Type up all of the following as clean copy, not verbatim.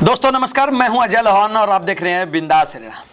दोस्तों नमस्कार, मैं हूं अजय लोहान और आप देख रहे हैं बिंदास हरियाणा।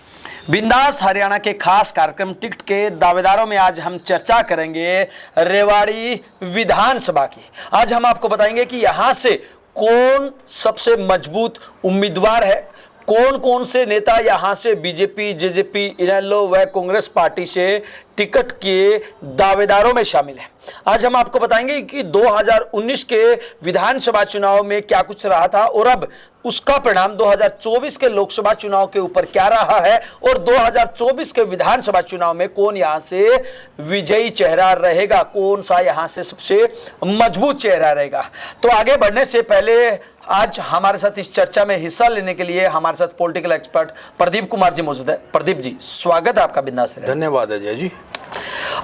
बिंदास हरियाणा के खास कार्यक्रम टिकट के दावेदारों में आज हम चर्चा करेंगे रेवाड़ी विधानसभा की। आज हम आपको बताएंगे कि यहां से कौन सबसे मजबूत उम्मीदवार है, कौन कौन से नेता यहां से बीजेपी, जेजेपी, इनेलो व कांग्रेस पार्टी से टिकट के दावेदारों में शामिल है। आज हम आपको बताएंगे कि 2019 के विधानसभा चुनाव में क्या कुछ रहा था और अब उसका परिणाम 2024 के लोकसभा चुनाव के ऊपर क्या रहा है और 2024 के विधानसभा चुनाव में कौन यहां से विजयी चेहरा रहेगा, कौन सा यहां से सबसे मजबूत चेहरा रहेगा। तो आगे बढ़ने से पहले आज हमारे साथ इस चर्चा में हिस्सा लेने के लिए हमारे साथ पॉलिटिकल एक्सपर्ट प्रदीप कुमार जी मौजूद है। प्रदीप जी, स्वागत है आपका बिंदास से। धन्यवाद अजय जी।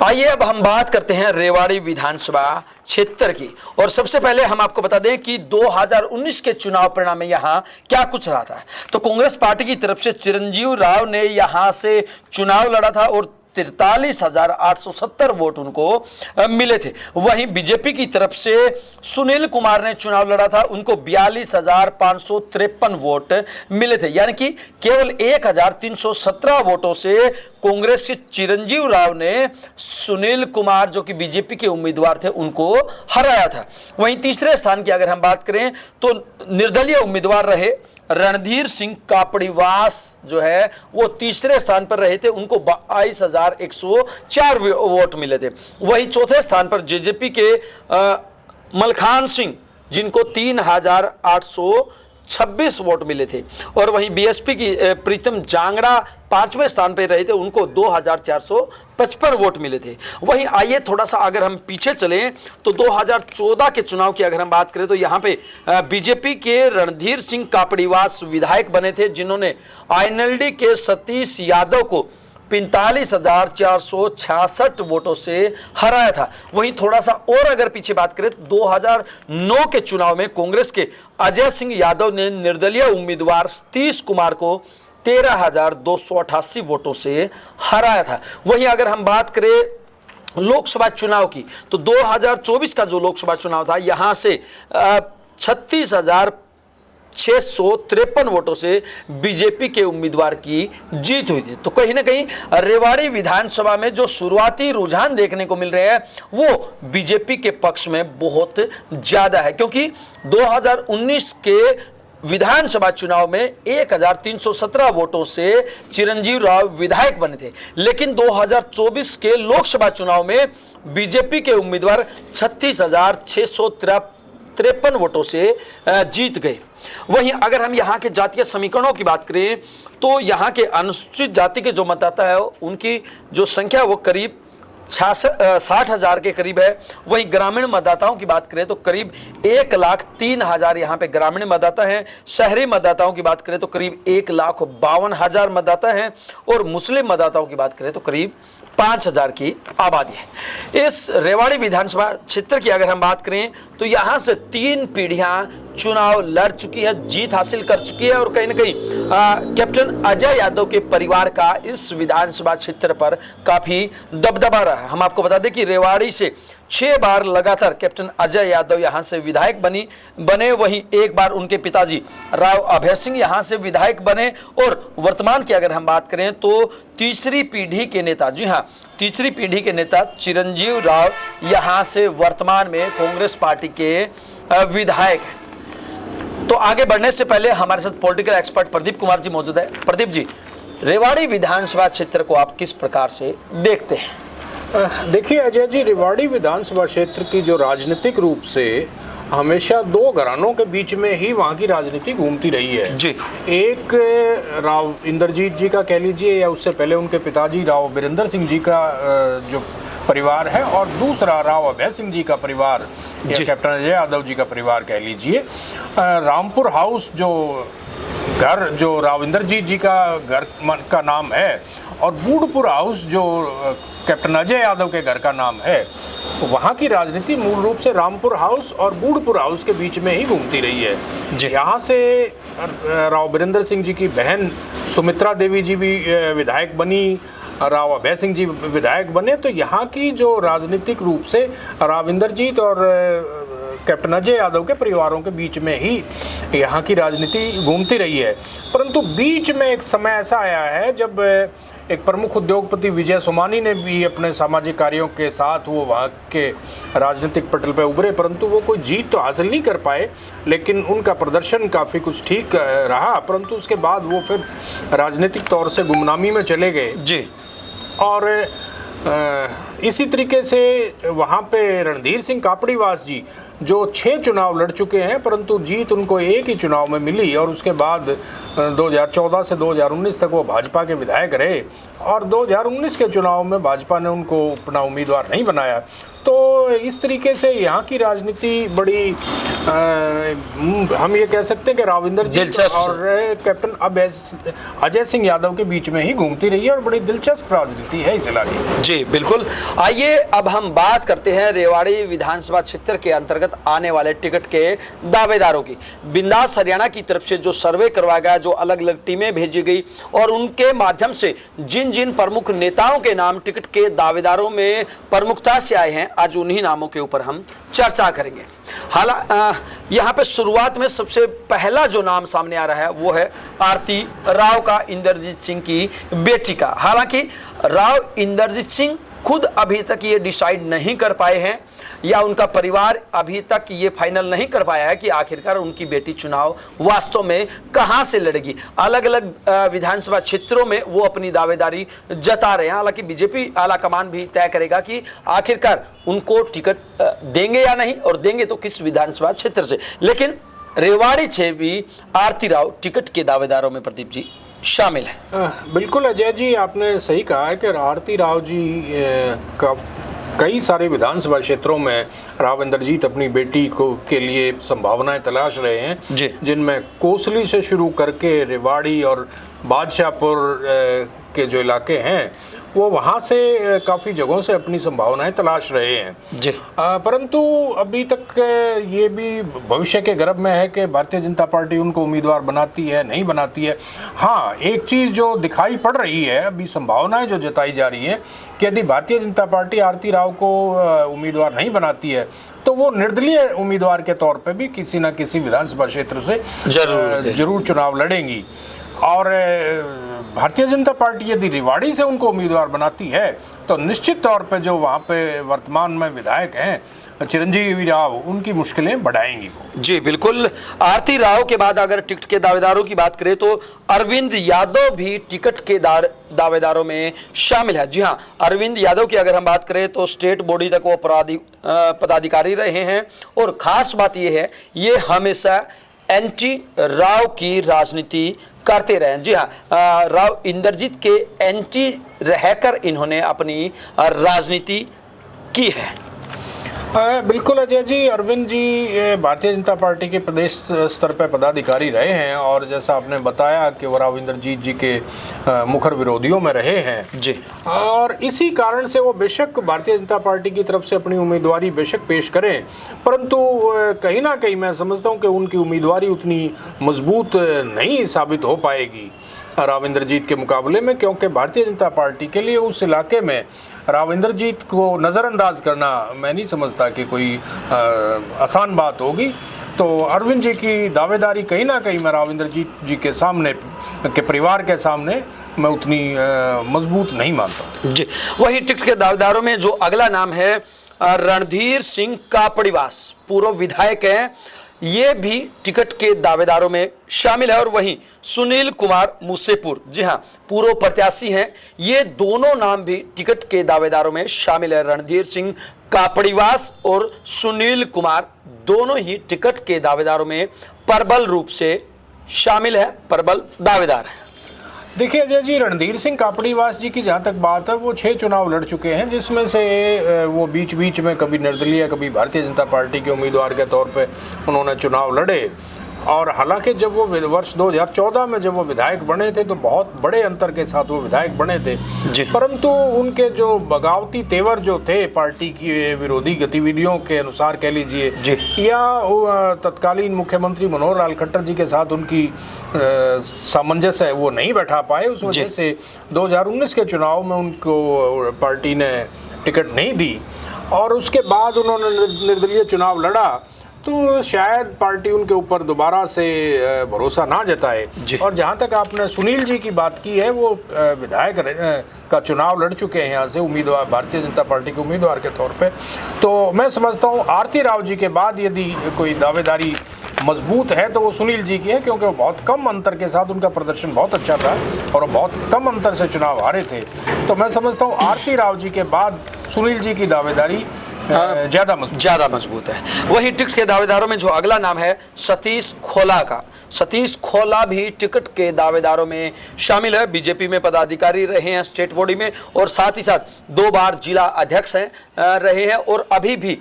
आइए अब हम बात करते हैं रेवाड़ी विधानसभा क्षेत्र की और सबसे पहले हम आपको बता दें कि 2019 के चुनाव परिणाम में यहां क्या कुछ रहा था। तो कांग्रेस पार्टी की तरफ से चिरंजीव राव ने यहां से चुनाव लड़ा था और 43,870 वोट उनको मिले थे। वहीं बीजेपी की तरफ से सुनील कुमार ने चुनाव लड़ा था, उनको 42,553 वोट मिले थे, यानी कि केवल 1,317 वोटों से कांग्रेस के चिरंजीव राव ने सुनील कुमार जो कि बीजेपी के उम्मीदवार थे उनको हराया था। वहीं तीसरे स्थान की अगर हम बात करें तो निर्दलीय उम्मीदवार रहे रणधीर सिंह कापड़ीवास जो है वो तीसरे स्थान पर रहे थे, उनको 22,104 वोट मिले थे। वहीं चौथे स्थान पर जेजेपी के मलखान सिंह जिनको 3,826 वोट मिले थे और वहीं बीएसपी की प्रीतम जांगड़ा पांचवें स्थान पर रहे थे, उनको 2,455 वोट मिले थे। वहीं आइए थोड़ा सा अगर हम पीछे चलें तो 2014 के चुनाव की अगर हम बात करें तो यहाँ पे बीजेपी के रणधीर सिंह कापड़ीवास विधायक बने थे जिन्होंने आईएनएलडी के सतीश यादव को 45,466 वोटों से हराया था। वहीं थोड़ा सा और अगर पीछे बात करें तो 2009 के चुनाव में कांग्रेस के अजय सिंह यादव ने निर्दलीय उम्मीदवार सतीश कुमार को 13,288 वोटों से हराया था। वहीं अगर हम बात करें लोकसभा चुनाव की तो 2024 का जो लोकसभा चुनाव था यहां से 36,653 वोटों से बीजेपी के उम्मीदवार की जीत हुई थी। तो कहीं ना कहीं रेवाड़ी विधानसभा में जो शुरुआती रुझान देखने को मिल रहे हैं वो बीजेपी के पक्ष में बहुत ज्यादा है, क्योंकि 2019 के विधानसभा चुनाव में 1,317 वोटों से चिरंजीव राव विधायक बने थे, लेकिन 2024 के लोकसभा चुनाव में बीजेपी के उम्मीदवार 36,653 वोटों से जीत गए। वहीं अगर हम यहाँ के जातीय समीकरणों की बात करें तो यहाँ के अनुसूचित जाति के जो मतदाता है उनकी जो संख्या वो करीब 60,000 के करीब है। वहीं ग्रामीण मतदाताओं की बात करें तो करीब 1,03,000 यहाँ पे ग्रामीण मतदाता हैं। शहरी मतदाताओं की बात करें तो करीब 1,52,000 मतदाता हैं और मुस्लिम मतदाताओं की बात करें तो करीब 5,000 की आबादी है। इस रेवाड़ी विधानसभा क्षेत्र की अगर हम बात करें तो यहाँ से 3 पीढ़ियां चुनाव लड़ चुकी है, जीत हासिल कर चुकी है और कहीं ना कहीं कैप्टन अजय यादव के परिवार का इस विधानसभा क्षेत्र पर काफी दबदबा रहा है। हम आपको बता दें कि रेवाड़ी से 6 बार लगातार कैप्टन अजय यादव यहां से विधायक बने। वहीं एक बार उनके पिताजी राव अभय सिंह यहां से विधायक बने और वर्तमान की अगर हम बात करें तो तीसरी पीढ़ी के नेता, जी हाँ, तीसरी पीढ़ी के नेता चिरंजीव राव यहां से वर्तमान में कांग्रेस पार्टी के विधायक हैं। तो आगे बढ़ने से पहले हमारे साथ पॉलिटिकल एक्सपर्ट प्रदीप कुमार जी मौजूद है। प्रदीप जी, रेवाड़ी विधानसभा क्षेत्र को आप किस प्रकार से देखते हैं? देखिए अजय जी, रेवाड़ी विधानसभा क्षेत्र की जो राजनीतिक रूप से हमेशा 2 घरानों के बीच में ही वहाँ की राजनीति घूमती रही है जी। एक राव इंद्रजीत जी का कह लीजिए या उससे पहले उनके पिताजी राव वीरेंद्र सिंह जी का जो परिवार है और दूसरा राव अभय सिंह जी का परिवार या कैप्टन अजय यादव जी का परिवार कह लीजिए। रामपुर हाउस जो घर जो राव इंद्रजीत जी का घर का नाम है और बूढ़पुर हाउस जो कैप्टन अजय यादव के घर का नाम है, वहाँ की राजनीति मूल रूप से रामपुर हाउस और बूढ़पुर हाउस के बीच में ही घूमती रही है। यहाँ से राव वीरेंद्र सिंह जी की बहन सुमित्रा देवी जी भी विधायक बनी, राव अभय सिंह जी विधायक बने। तो यहाँ की जो राजनीतिक रूप से राव इंद्रजीत और कैप्टन अजय यादव के परिवारों के बीच में ही यहाँ की राजनीति घूमती रही है। परंतु बीच में एक समय ऐसा आया है जब एक प्रमुख उद्योगपति विजय सोमानी ने भी अपने सामाजिक कार्यों के साथ वो वहाँ के राजनीतिक पटल पर उभरे, परंतु वो कोई जीत तो हासिल नहीं कर पाए, लेकिन उनका प्रदर्शन काफ़ी कुछ ठीक रहा। परंतु उसके बाद वो फिर राजनीतिक तौर से गुमनामी में चले गए जी। और इसी तरीके से वहाँ पे रणधीर सिंह कापड़ीवास जी जो 6 चुनाव लड़ चुके हैं, परंतु जीत उनको एक ही चुनाव में मिली और उसके बाद 2014 से 2019 तक वो भाजपा के विधायक रहे और 2019 के चुनाव में भाजपा ने उनको अपना उम्मीदवार नहीं बनाया। तो इस तरीके से यहाँ की राजनीति बड़ी हम ये कह सकते हैं कि राविंदर जी और कैप्टन अजय सिंह यादव के बीच में ही घूमती रही है और बड़ी दिलचस्प राजनीति है इस इलाके। जी बिल्कुल। आइए अब हम बात करते हैं रेवाड़ी विधानसभा क्षेत्र के अंतर्गत आने वाले टिकट के दावेदारों की। बिंदास हरियाणा की तरफ से जो सर्वे करवाया गया, जो अलग अलग टीमें भेजी गई और उनके माध्यम से जिन जिन प्रमुख नेताओं के नाम टिकट के दावेदारों में प्रमुखता से आए हैं, आज उन्हीं नामों के ऊपर हम चर्चा करेंगे। हालांकि यहाँ पे शुरुआत में सबसे पहला जो नाम सामने आ रहा है वो है आरती राव का, इंद्रजीत सिंह की बेटी का। हालांकि राव इंद्रजीत सिंह खुद अभी तक ये डिसाइड नहीं कर पाए हैं या उनका परिवार अभी तक ये फाइनल नहीं कर पाया है कि आखिरकार उनकी बेटी चुनाव वास्तव में कहां से लड़ेगी। अलग अलग विधानसभा क्षेत्रों में वो अपनी दावेदारी जता रहे हैं। हालांकि बीजेपी आला कमान भी तय करेगा कि आखिरकार उनको टिकट देंगे या नहीं, और देंगे तो किस विधानसभा क्षेत्र से। लेकिन रेवाड़ी से भी आरती राव टिकट के दावेदारों में प्रदीप जी शामिल है। बिल्कुल अजय जी, आपने सही कहा है कि आरती राव जी का कई सारे विधानसभा क्षेत्रों में राव इंद्रजीत अपनी बेटी को के लिए संभावनाएं तलाश रहे हैं, जिनमें कोसली से शुरू करके रेवाड़ी और बादशाहपुर के जो इलाके हैं वो वहाँ से काफ़ी जगहों से अपनी संभावनाएं तलाश रहे हैं जी। परंतु अभी तक ये भी भविष्य के गर्भ में है कि भारतीय जनता पार्टी उनको उम्मीदवार बनाती है नहीं बनाती है। हाँ, एक चीज़ जो दिखाई पड़ रही है, अभी संभावनाएं जो जताई जा रही है कि यदि भारतीय जनता पार्टी आरती राव को उम्मीदवार नहीं बनाती है तो वो निर्दलीय उम्मीदवार के तौर पर भी किसी न किसी विधानसभा क्षेत्र से जरूर चुनाव लड़ेंगी। और भारतीय जनता पार्टी यदि रेवाड़ी से उनको उम्मीदवार बनाती है तो निश्चित तौर पे जो वहाँ पे वर्तमान में विधायक हैं चिरंजीवी राव, उनकी मुश्किलें बढ़ाएंगी वो। जी बिल्कुल। आरती राव के बाद अगर टिकट के दावेदारों की बात करें तो अरविंद यादव भी टिकट के दावेदारों में शामिल है। जी हाँ, अरविंद यादव की अगर हम बात करें तो स्टेट बॉडी तक वो पदाधिकारी रहे हैं और खास बात ये है ये हमेशा एंटी राव की राजनीति करते रहे। जी हाँ, राव इंद्रजीत के एंटी रहकर इन्होंने अपनी राजनीति की है। बिल्कुल अजय जी, अरविंद जी भारतीय जनता पार्टी के प्रदेश स्तर पर पदाधिकारी रहे हैं और जैसा आपने बताया कि वो राव इंद्रजीत जी के मुखर विरोधियों में रहे हैं जी। और इसी कारण से वो बेशक भारतीय जनता पार्टी की तरफ से अपनी उम्मीदवारी बेशक पेश करें, परंतु कहीं ना कहीं मैं समझता हूँ कि उनकी उम्मीदवारी उतनी मजबूत नहीं साबित हो पाएगी राव इंद्रजीत के मुकाबले में, क्योंकि भारतीय जनता पार्टी के लिए उस इलाके में राव इंद्रजीत को नज़रअंदाज करना मैं नहीं समझता कि कोई आसान बात होगी। तो अरविंद जी की दावेदारी कहीं ना कहीं मैं राव इंद्रजीत जी के सामने के परिवार के सामने मैं उतनी मजबूत नहीं मानता जी। वही टिकट के दावेदारों में जो अगला नाम है रणधीर सिंह कापड़ीवास, पूर्व विधायक हैं, ये भी टिकट के दावेदारों में शामिल है। और वहीं सुनील कुमार मुसेपुर, जी हाँ, पूर्व प्रत्याशी हैं। ये दोनों नाम भी टिकट के दावेदारों में शामिल है। रणधीर सिंह कापड़ीवास और सुनील कुमार दोनों ही टिकट के दावेदारों में प्रबल रूप से शामिल है, प्रबल दावेदार है। देखिए अजय जी, रणधीर सिंह कापड़ीवास जी की जहाँ तक बात है, वो 6 चुनाव लड़ चुके हैं, जिसमें से वो बीच बीच में कभी निर्दलीय कभी भारतीय जनता पार्टी के उम्मीदवार के तौर पे उन्होंने चुनाव लड़े। और हालांकि जब वो वर्ष 2014 में जब वो विधायक बने थे तो बहुत बड़े अंतर के साथ वो विधायक बने थे, परंतु उनके जो बगावती तेवर जो थे पार्टी की विरोधी गतिविधियों के अनुसार कह लीजिए, या तत्कालीन मुख्यमंत्री मनोहर लाल खट्टर जी के साथ उनकी सामंजस्य है वो नहीं बैठा पाए। उस वजह से 2019 के चुनाव में उनको पार्टी ने टिकट नहीं दी और उसके बाद उन्होंने निर्दलीय चुनाव लड़ा। तो शायद पार्टी उनके ऊपर दोबारा से भरोसा ना जताए। और जहां तक आपने सुनील जी की बात की है, वो विधायक का चुनाव लड़ चुके हैं यहाँ से उम्मीदवार, भारतीय जनता पार्टी के उम्मीदवार के तौर पे। तो मैं समझता हूँ आरती राव जी के बाद यदि कोई दावेदारी मजबूत है तो वो सुनील जी की है, क्योंकि वो बहुत कम अंतर के साथ, उनका प्रदर्शन बहुत अच्छा था और वो बहुत कम अंतर से चुनाव हारे थे। तो मैं समझता हूँ आरती राव जी के बाद सुनील जी की दावेदारी ज्यादा मजबूत है। वही टिकट के दावेदारों में जो अगला नाम है सतीश खोला का, सतीश खोला भी टिकट के दावेदारों में शामिल है। बीजेपी में पदाधिकारी रहे हैं स्टेट बॉडी में, और साथ ही साथ 2 बार जिला अध्यक्ष रहे हैं, और अभी भी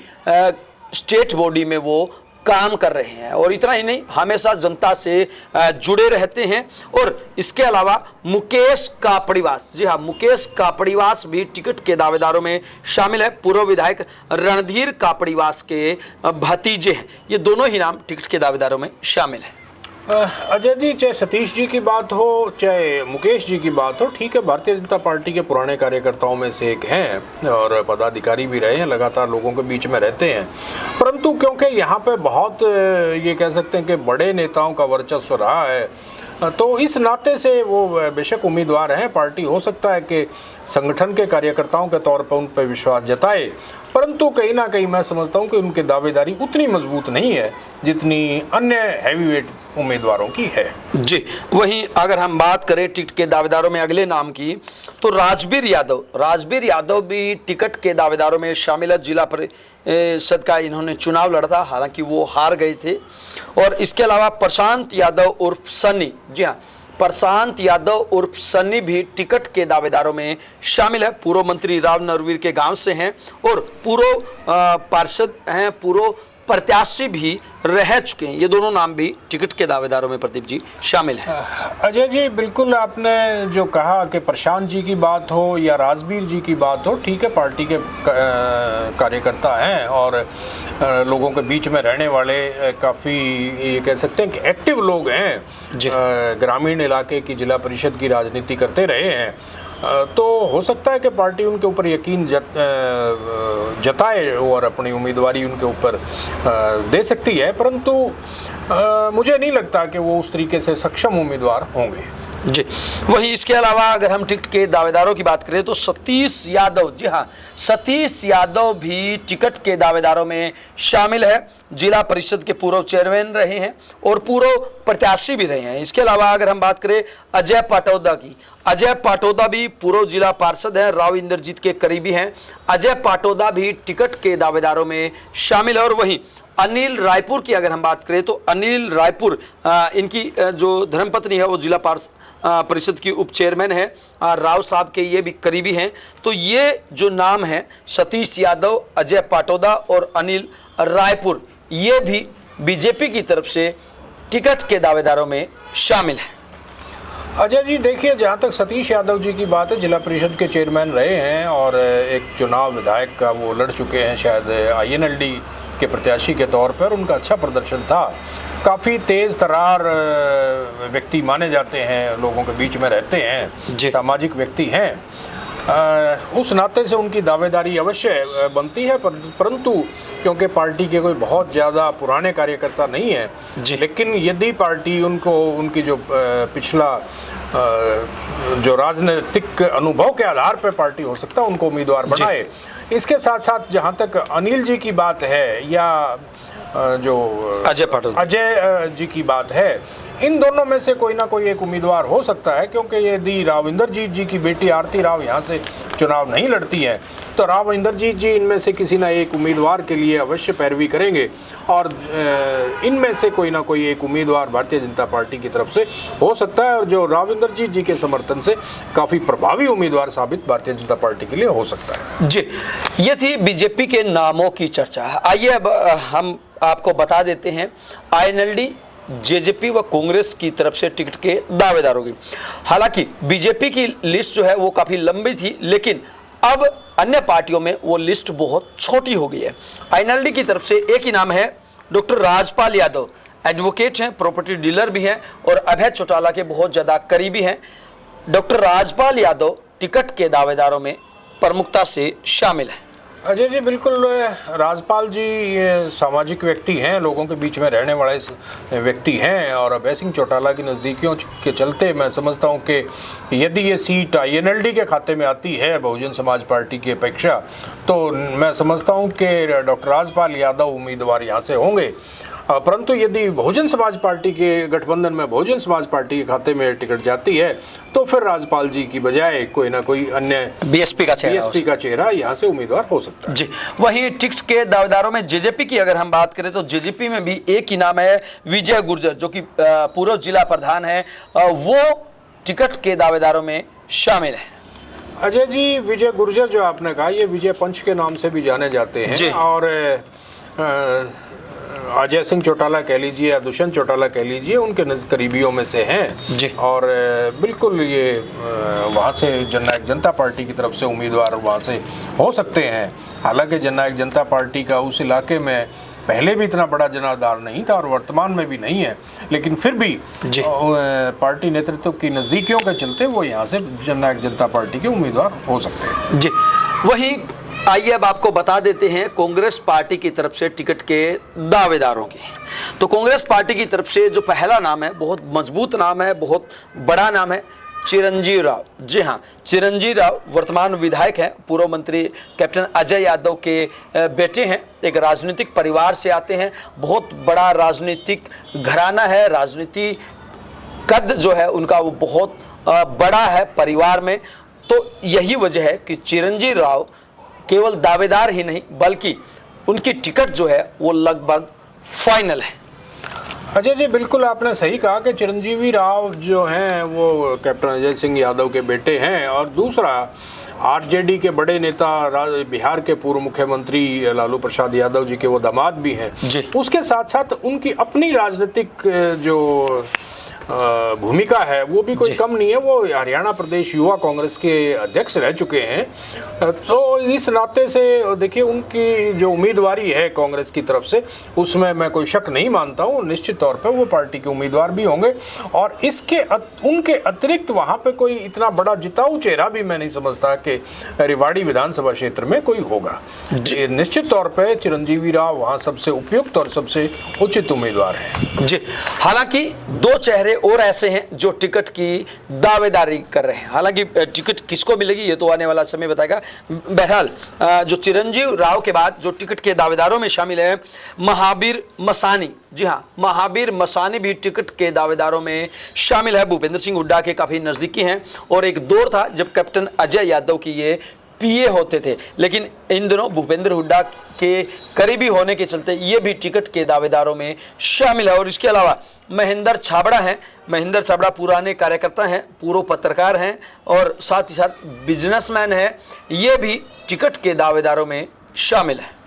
स्टेट बॉडी में वो काम कर रहे हैं। और इतना ही नहीं, हमेशा जनता से जुड़े रहते हैं। और इसके अलावा मुकेश कापड़ीवास, जी हाँ, मुकेश कापड़ीवास भी टिकट के दावेदारों में शामिल है। पूर्व विधायक रणधीर कापड़ीवास के भतीजे हैं। ये दोनों ही नाम टिकट के दावेदारों में शामिल है। अजय जी, चाहे सतीश जी की बात हो चाहे मुकेश जी की बात हो, ठीक है, भारतीय जनता पार्टी के पुराने कार्यकर्ताओं में से एक हैं और पदाधिकारी भी रहे हैं, लगातार लोगों के बीच में रहते हैं। परंतु क्योंकि यहाँ पे बहुत ये कह सकते हैं कि बड़े नेताओं का वर्चस्व रहा है, तो इस नाते से वो बेशक उम्मीदवार हैं। पार्टी हो सकता है कि संगठन के कार्यकर्ताओं के तौर पर उन पर विश्वास जताए, परंतु कहीं ना कहीं मैं समझता हूं कि उनकी दावेदारी उतनी मजबूत नहीं है जितनी अन्य हैवीवेट उम्मीदवारों की है। जी, वहीं अगर हम बात करें टिकट के दावेदारों में अगले नाम की, तो राजबीर यादव भी टिकट के दावेदारों में शामिल है। जिला परिषद का इन्होंने चुनाव लड़ा था, हालांकि वो हार गए थे। और इसके अलावा प्रशांत यादव उर्फ सन्नी, जी हाँ, प्रशांत यादव उर्फ सन्नी भी टिकट के दावेदारों में शामिल है। पूर्व मंत्री राव नरवीर के गांव से हैं और पूर्व पार्षद हैं, पूर्व प्रत्याशी भी रह चुके हैं। ये दोनों नाम भी टिकट के दावेदारों में प्रदीप जी शामिल हैं। अजय जी, बिल्कुल आपने जो कहा कि प्रशांत जी की बात हो या राजबीर जी की बात हो, ठीक है, पार्टी के कार्यकर्ता हैं और लोगों के बीच में रहने वाले काफ़ी ये कह सकते हैं कि एक्टिव लोग हैं। ग्रामीण इलाके की जिला परिषद की राजनीति करते रहे हैं, तो हो सकता है कि पार्टी उनके ऊपर यकीन जताए और अपनी उम्मीदवारी उनके ऊपर दे सकती है। परंतु मुझे नहीं लगता कि वो उस तरीके से सक्षम उम्मीदवार होंगे। जी, वहीं इसके अलावा अगर हम टिकट के दावेदारों की बात करें तो सतीश यादव, जी हाँ, सतीश यादव भी टिकट के दावेदारों में शामिल है। जिला परिषद के पूर्व चेयरमैन रहे हैं और पूर्व प्रत्याशी भी रहे हैं। इसके अलावा अगर हम बात करें अजय पाटौदा की, अजय पाटौदा भी पूर्व जिला पार्षद हैं, राव इंद्रजीत के करीबी हैं। अजय पाटौदा भी टिकट के दावेदारों में शामिल है। और वहीं अनिल रायपुर की अगर हम बात करें तो अनिल रायपुर, इनकी जो धर्मपत्नी है वो जिला परिषद की उप चेयरमैन है, राव साहब के ये भी करीबी हैं। तो ये जो नाम है सतीश यादव, अजय पाटौदा और अनिल रायपुर, ये भी बीजेपी की तरफ से टिकट के दावेदारों में शामिल है। अजय जी, देखिए, जहाँ तक सतीश यादव जी की बात है, जिला परिषद के चेयरमैन रहे हैं और एक चुनाव विधायक का वो लड़ चुके हैं, शायद INLD के प्रत्याशी के तौर पर। उनका अच्छा प्रदर्शन था, काफ़ी तेज़ तरार व्यक्ति माने जाते हैं, लोगों के बीच में रहते हैं, सामाजिक व्यक्ति हैं। उस नाते से उनकी दावेदारी अवश्य बनती है, परंतु क्योंकि पार्टी के कोई बहुत ज़्यादा पुराने कार्यकर्ता नहीं है, लेकिन यदि पार्टी उनको उनकी जो पिछला जो राजनीतिक अनुभव के आधार पर पार्टी हो सकता है उनको उम्मीदवार बनाए। इसके साथ साथ जहाँ तक अनिल जी की बात है या जो अजय जी की बात है, इन दोनों में से कोई ना कोई एक उम्मीदवार हो सकता है, क्योंकि यदि राव इंद्रजीत जी की बेटी आरती राव यहाँ से चुनाव नहीं लड़ती है तो राव इंद्रजीत जी इनमें से किसी ना एक उम्मीदवार के लिए अवश्य पैरवी करेंगे और इनमें से कोई ना कोई एक उम्मीदवार भारतीय जनता पार्टी की तरफ से हो सकता है और जो राव इंद्रजीत जी के समर्थन से काफ़ी प्रभावी उम्मीदवार साबित भारतीय जनता पार्टी के लिए हो सकता है। जी, ये थी बीजेपी के नामों की चर्चा। आइए अब हम आपको बता देते हैं INLD, JJP व कांग्रेस की तरफ से टिकट के दावेदारों की। हालांकि बीजेपी की लिस्ट जो है वो काफ़ी लंबी थी, लेकिन अब अन्य पार्टियों में वो लिस्ट बहुत छोटी हो गई है। INLD की तरफ से एक ही नाम है, डॉक्टर राजपाल यादव, एडवोकेट हैं, प्रॉपर्टी डीलर भी हैं और अभय चौटाला के बहुत ज़्यादा करीबी हैं। डॉक्टर राजपाल यादव टिकट के दावेदारों में प्रमुखता से शामिल है। अजय जी, बिल्कुल राजपाल जी ये सामाजिक व्यक्ति हैं, लोगों के बीच में रहने वाले व्यक्ति हैं, और अभय सिंह चौटाला की नज़दीकियों के चलते मैं समझता हूं कि यदि ये सीट INLD के खाते में आती है बहुजन समाज पार्टी की अपेक्षा, तो मैं समझता हूं कि डॉक्टर राजपाल यादव उम्मीदवार यहाँ से होंगे। परंतु यदि बहुजन समाज पार्टी के गठबंधन में बहुजन समाज पार्टी के खाते में टिकट जाती है, तो फिर राजपाल जी की बजाय कोई ना कोई अन्य BSP का चेहरा यहाँ से उम्मीदवार हो सकता है। जी, वहीं टिकट के दावेदारों में JJP की अगर हम बात करें तो JJP में भी एक ही नाम है, विजय गुर्जर, जो कि पूर्व जिला प्रधान है, वो टिकट के दावेदारों में शामिल है। अजय जी, विजय गुर्जर जो आपने कहा, ये विजय पंच के नाम से भी जाने जाते हैं, और अजय सिंह चौटाला कह लीजिए या दुष्यंत चौटाला कह लीजिए, उनके करीबियों में से हैं जी। और बिल्कुल ये वहाँ से जननायक जनता पार्टी की तरफ से उम्मीदवार वहाँ से हो सकते हैं। हालांकि जननायक जनता पार्टी का उस इलाके में पहले भी इतना बड़ा जनाधार नहीं था और वर्तमान में भी नहीं है, लेकिन फिर भी पार्टी नेतृत्व की नज़दीकियों के चलते वो यहाँ से जननायक जनता पार्टी के उम्मीदवार हो सकते हैं। जी, वहीं आइए अब आपको बता देते हैं कांग्रेस पार्टी की तरफ से टिकट के दावेदारों की। तो कांग्रेस पार्टी की तरफ से जो पहला नाम है, बहुत मजबूत नाम है, बहुत बड़ा नाम है, चिरंजीव राव। जी हाँ, चिरंजीव राव वर्तमान विधायक हैं, पूर्व मंत्री कैप्टन अजय यादव के बेटे हैं, एक राजनीतिक परिवार से आते हैं, बहुत बड़ा राजनीतिक घराना है, राजनीति कद जो है उनका वो बहुत बड़ा है परिवार में। तो यही वजह है कि चिरंजीव राव केवल दावेदार ही नहीं बल्कि उनकी टिकट जो है वो लगभग फाइनल है। अजय जी, बिल्कुल आपने सही कहा कि चिरंजीवी राव जो हैं वो कैप्टन अजय सिंह यादव के बेटे हैं, और दूसरा RJD के बड़े नेता बिहार के पूर्व मुख्यमंत्री लालू प्रसाद यादव जी के वो दामाद भी हैं। उसके साथ साथ उनकी अपनी राजनीतिक जो भूमिका है वो भी कोई कम नहीं है। वो हरियाणा प्रदेश युवा कांग्रेस के अध्यक्ष रह चुके हैं, तो इस नाते से देखिए उनकी जो उम्मीदवारी है कांग्रेस की तरफ से, उसमें मैं कोई शक नहीं मानता हूँ। निश्चित तौर पे वो पार्टी के उम्मीदवार भी होंगे, और उनके अतिरिक्त वहाँ पे कोई इतना बड़ा जिताऊ चेहरा भी मैं नहीं समझता कि रेवाड़ी विधानसभा क्षेत्र में कोई होगा। निश्चित तौर पर चिरंजीवी राव वहाँ सबसे उपयुक्त और सबसे उचित उम्मीदवार हैं। जी, हालांकि दो चेहरे और ऐसे हैं जो टिकट की दावेदारी कर रहे हैं। हालांकि टिकट किसको मिलेगी ये तो आने वाला समय बताएगा। बहरहाल जो चिरंजीव राव के बाद जो टिकट के दावेदारों में शामिल है महावीर मसानी। जी हाँ, महावीर मसानी भी टिकट के दावेदारों में शामिल है। भूपेंद्र सिंह हुड्डा के काफ़ी नज़दीकी हैं, और एक दौर था जब कैप्टन अजय यादव की ये PA होते थे, लेकिन इन दिनों भूपेंद्र हुड्डा के करीबी होने के चलते ये भी टिकट के दावेदारों में शामिल है। और इसके अलावा महेंद्र छाबड़ा हैं। महेंद्र छाबड़ा पुराने कार्यकर्ता हैं, पूर्व पत्रकार हैं, और साथ ही साथ बिजनेसमैन हैं। ये भी टिकट के दावेदारों में शामिल है।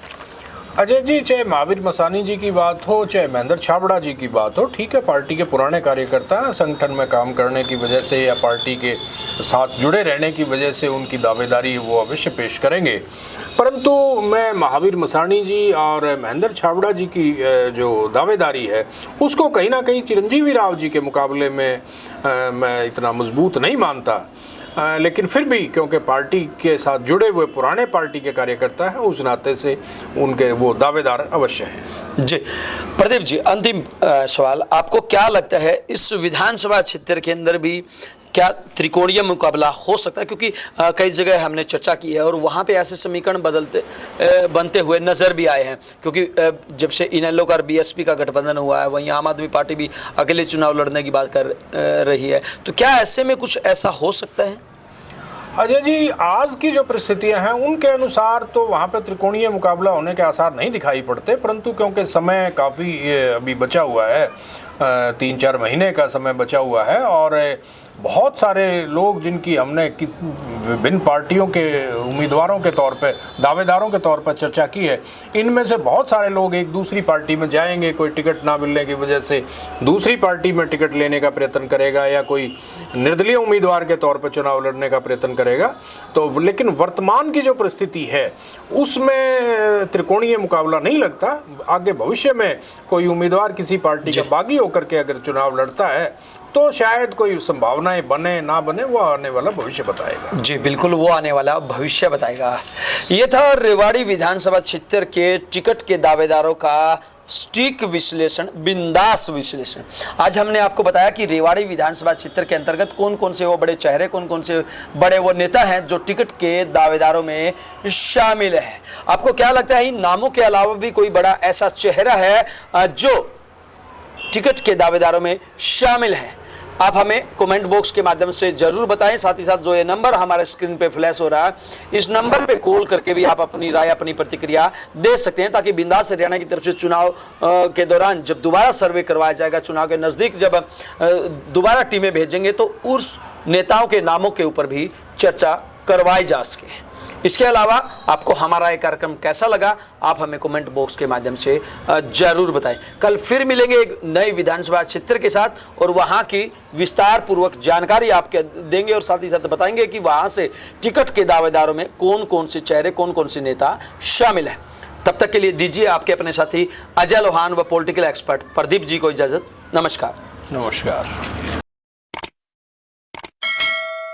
अजय जी, चाहे महावीर मसानी जी की बात हो, चाहे महेंद्र छाबड़ा जी की बात हो, ठीक है, पार्टी के पुराने कार्यकर्ता संगठन में काम करने की वजह से या पार्टी के साथ जुड़े रहने की वजह से उनकी दावेदारी वो अवश्य पेश करेंगे। परंतु मैं महावीर मसानी जी और महेंद्र छाबड़ा जी की जो दावेदारी है उसको कहीं ना कहीं चिरंजीवी राव जी के मुकाबले में मैं इतना मजबूत नहीं मानता। लेकिन फिर भी क्योंकि पार्टी के साथ जुड़े हुए पुराने पार्टी के कार्यकर्ता हैं, उस नाते से उनके वो दावेदार अवश्य हैं। जी, प्रदीप जी, अंतिम सवाल, आपको क्या लगता है इस विधानसभा क्षेत्र के अंदर भी क्या त्रिकोणीय मुकाबला हो सकता है? क्योंकि कई जगह हमने चर्चा की है और वहाँ पे ऐसे समीकरण बनते हुए नज़र भी आए हैं, क्योंकि जब से इनेलो का BSP का गठबंधन हुआ है, वहीं आम आदमी पार्टी भी अकेले चुनाव लड़ने की बात कर रही है। तो क्या ऐसे में कुछ ऐसा हो सकता है? अजय जी, आज की जो परिस्थितियां हैं उनके अनुसार तो वहाँ पे त्रिकोणीय मुकाबला होने के आसार नहीं दिखाई पड़ते, परंतु क्योंकि समय काफ़ी अभी बचा हुआ है, 3-4 महीने का समय बचा हुआ है, और बहुत सारे लोग जिनकी हमने विभिन्न पार्टियों के उम्मीदवारों के तौर पे, दावेदारों के तौर पर चर्चा की है, इनमें से बहुत सारे लोग एक दूसरी पार्टी में जाएंगे, कोई टिकट ना मिलने की वजह से दूसरी पार्टी में टिकट लेने का प्रयत्न करेगा, या कोई निर्दलीय उम्मीदवार के तौर पर चुनाव लड़ने का प्रयत्न करेगा। तो लेकिन वर्तमान की जो परिस्थिति है उसमें त्रिकोणीय मुकाबला नहीं लगता। आगे भविष्य में कोई उम्मीदवार किसी पार्टी का बागी होकर के अगर चुनाव लड़ता है तो शायद कोई संभावनाएं बने ना बने वो आने वाला भविष्य बताएगा। जी बिल्कुल, वो आने वाला भविष्य बताएगा। ये था रेवाड़ी विधानसभा क्षेत्र के टिकट के दावेदारों का सटीक विश्लेषण, बिंदास विश्लेषण। आज हमने आपको बताया कि रेवाड़ी विधानसभा क्षेत्र के अंतर्गत कौन कौन से वो बड़े चेहरे, कौन कौन से बड़े वो नेता हैं जो टिकट के दावेदारों में शामिल हैं। आपको क्या लगता है इन नामों के अलावा भी कोई बड़ा ऐसा चेहरा है जो टिकट के दावेदारों में शामिल है? आप हमें कमेंट बॉक्स के माध्यम से जरूर बताएं। साथ ही साथ जो ये नंबर हमारे स्क्रीन पे फ्लैश हो रहा है, इस नंबर पे कॉल करके भी आप अपनी राय, अपनी प्रतिक्रिया दे सकते हैं, ताकि बिंदास हरियाणा की तरफ से चुनाव के दौरान जब दोबारा सर्वे करवाया जाएगा, चुनाव के नज़दीक जब दोबारा टीमें भेजेंगे, तो उस नेताओं के नामों के ऊपर भी चर्चा करवाई जा सके। इसके अलावा आपको हमारा ये कार्यक्रम कैसा लगा, आप हमें कमेंट बॉक्स के माध्यम से जरूर बताएं। कल फिर मिलेंगे एक नए विधानसभा क्षेत्र के साथ और वहां की विस्तार पूर्वक जानकारी आपके देंगे और साथ ही साथ बताएंगे कि वहां से टिकट के दावेदारों में कौन कौन से चेहरे, कौन कौन से नेता शामिल है। तब तक के लिए दीजिए आपके अपने साथी अजय लोहान व पॉलिटिकल एक्सपर्ट प्रदीप जी को इजाजत। नमस्कार। नमस्कार।